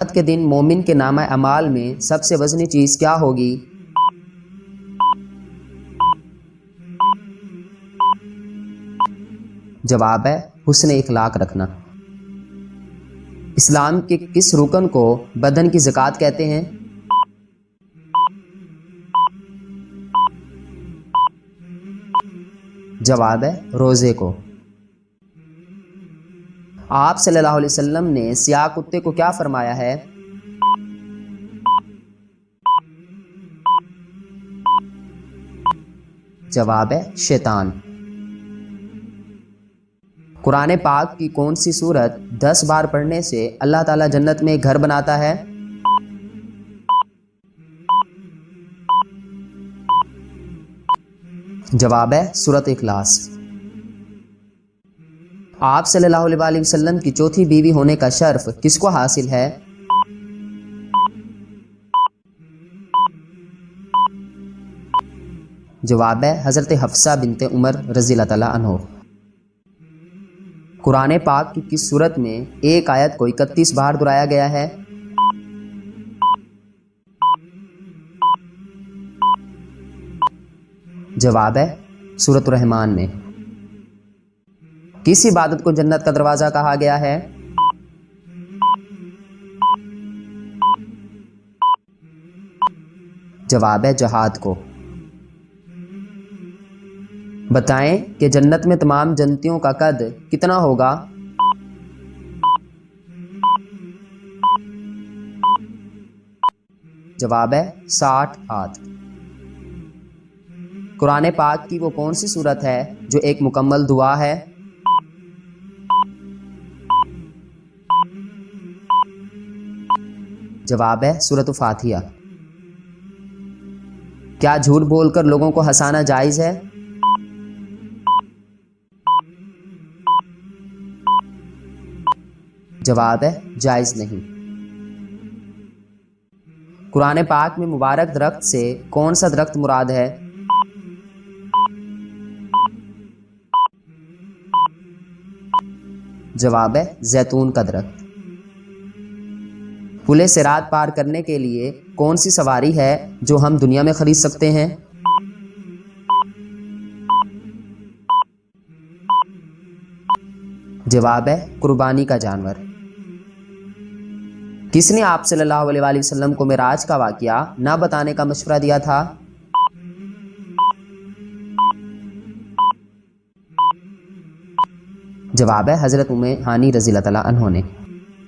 قیامت کے دن مومن کے نامہ اعمال میں سب سے وزنی چیز کیا ہوگی؟ جواب ہے حسن اخلاق رکھنا۔ اسلام کے کس رکن کو بدن کی زکوٰۃ کہتے ہیں؟ جواب ہے روزے کو۔ آپ صلی اللہ علیہ وسلم نے سیاہ کتے کو کیا فرمایا ہے؟ جواب ہے شیطان۔ قرآن پاک کی کون سی سورت 10 بار پڑھنے سے اللہ تعالیٰ جنت میں ایک گھر بناتا ہے؟ جواب ہے سورۃ اخلاص۔ آپ صلی اللہ علیہ وسلم کی چوتھی بیوی ہونے کا شرف کس کو حاصل ہے؟ جواب ہے حضرت حفصہ بنت عمر رضی اللہ تعالیٰ عنہ۔ قرآن پاک کی کس سورت میں ایک آیت کو 31 بار دہرایا گیا ہے؟ جواب ہے سورۃ الرحمن میں۔ کس عبادت کو جنت کا دروازہ کہا گیا ہے؟ جواب ہے جہاد کو۔ بتائیں کہ جنت میں تمام جنتیوں کا قد کتنا ہوگا؟ جواب ہے 60 ہاتھ۔ قرآن پاک کی وہ کون سی سورت ہے جو ایک مکمل دعا ہے؟ جواب ہے سورۃ فاتحہ۔ کیا جھوٹ بول کر لوگوں کو ہنسانا جائز ہے؟ جواب ہے جائز نہیں۔ قرآن پاک میں مبارک درخت سے کون سا درخت مراد ہے؟ جواب ہے زیتون کا درخت۔ پل صراط پار کرنے کے لیے کون سی سواری ہے جو ہم دنیا میں خرید سکتے ہیں؟ جواب ہے قربانی کا جانور۔ کس نے آپ صلی اللہ علیہ وسلم کو معراج کا واقعہ نہ بتانے کا مشورہ دیا تھا؟ جواب ہے حضرت ام ہانی رضی اللہ تعالیٰ عنہ نے۔